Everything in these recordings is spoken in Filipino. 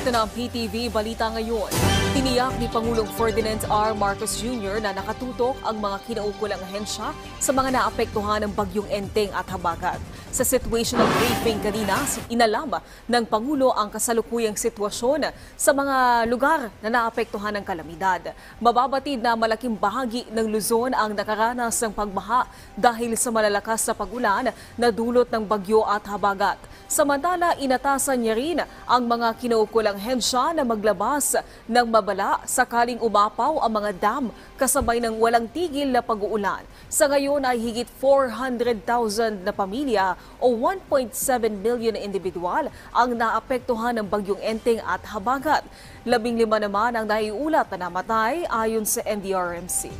Ito na ang PTV Balita ngayon. Tiniyak ni Pangulong Ferdinand R. Marcos Jr. na nakatutok ang mga kinaukulang ahensya sa mga naapektuhan ng bagyong Enteng at Habagat. Sa situational briefing kanina, inalam ng Pangulo ang kasalukuyang sitwasyon sa mga lugar na naapektuhan ng kalamidad. Mababatid na malaking bahagi ng Luzon ang nakaranas ng pagbaha dahil sa malalakas na pagulan na dulot ng bagyo at habagat. Samantala, inatasan niya rin ang mga kinaukulang ahensya na maglabas ng mabala sakaling umapaw ang mga dam kasabay ng walang tigil na pag-uulan. Sa ngayon ay higit 400,000 na pamilya o 1.7 million na individual ang naapektuhan ng bagyong Enteng at Habagat. 15 naman ang naiulat na namatay ayon sa NDRMC.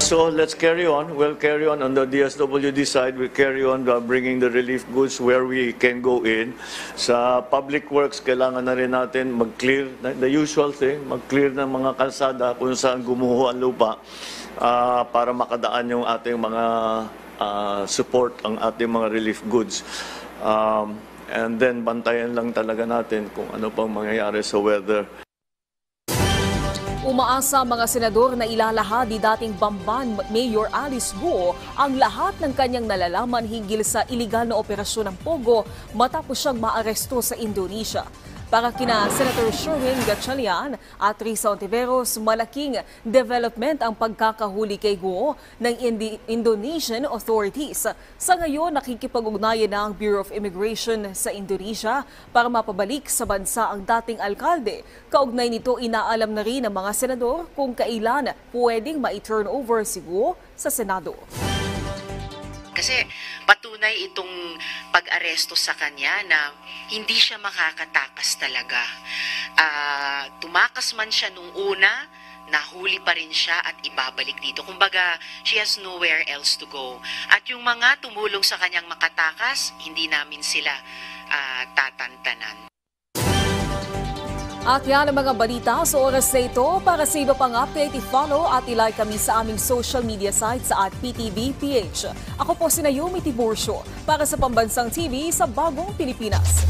So let's carry on. We'll carry on the DSWD side. We'll carry on bringing the relief goods where we can go in. Sa public works, kailangan na rin natin mag-clear, the usual thing, mag-clear ng mga kalsada kung saan gumuho ang lupa para makadaan yung ating mga support, ang ating mga relief goods. And then bantayan lang talaga natin kung ano pang mangyayari sa weather. Umaasa mga senador na ilalahad ni dating Bamban Mayor Alice Guo ang lahat ng kanyang nalalaman hinggil sa iligal na operasyon ng Pogo matapos siyang maaresto sa Indonesia. Para kina Senator Sherwin Gatchalian at Risa Ontiveros, malaking development ang pagkakahuli kay Guo ng Indonesian authorities. Sa ngayon, nakikipag-ugnayan na ang Bureau of Immigration sa Indonesia para mapabalik sa bansa ang dating alkalde. Kaugnay nito, inaalam na rin ng mga senador kung kailan pwedeng ma-turn over si Guo sa Senado. Kasi patunay itong pag-aresto sa kanya na hindi siya makakatakas talaga. Tumakas man siya nung una, nahuli pa rin siya at ibabalik dito. Kumbaga, she has nowhere else to go. At yung mga tumulong sa kanyang makatakas, hindi namin sila tatantanan. At yan ang mga balita sa oras na ito. Para sa iba pang update, i-follow at i-like kami sa aming social media sites at PTV PH. Ako po si Naomi Tiburcio para sa Pambansang TV sa Bagong Pilipinas.